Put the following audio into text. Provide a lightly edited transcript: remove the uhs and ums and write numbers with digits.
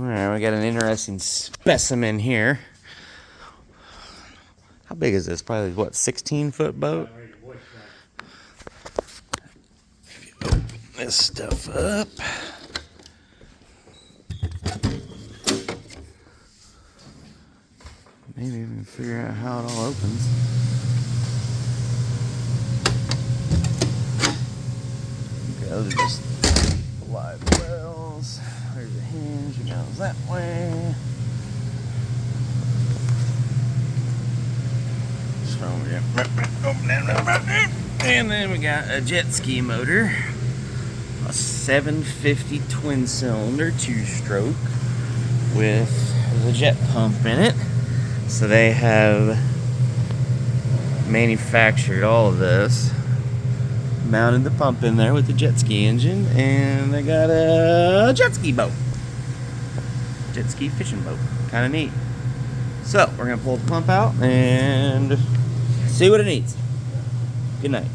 Alright, we got an interesting specimen here. How big is this? Probably, what, 16-foot boat? Open this stuff up. Maybe even figure out how it all opens. Okay, those are just live wells. There's a hinge, it goes that way. So and then we got a jet ski motor, a 750 twin cylinder 2-stroke with the jet pump in it. So they have manufactured all of this, mounted the pump in there with the jet ski engine, and they got a jet ski boat. Jet ski fishing boat. Kind of neat. So, we're going to pull the pump out and see what it needs. Good night.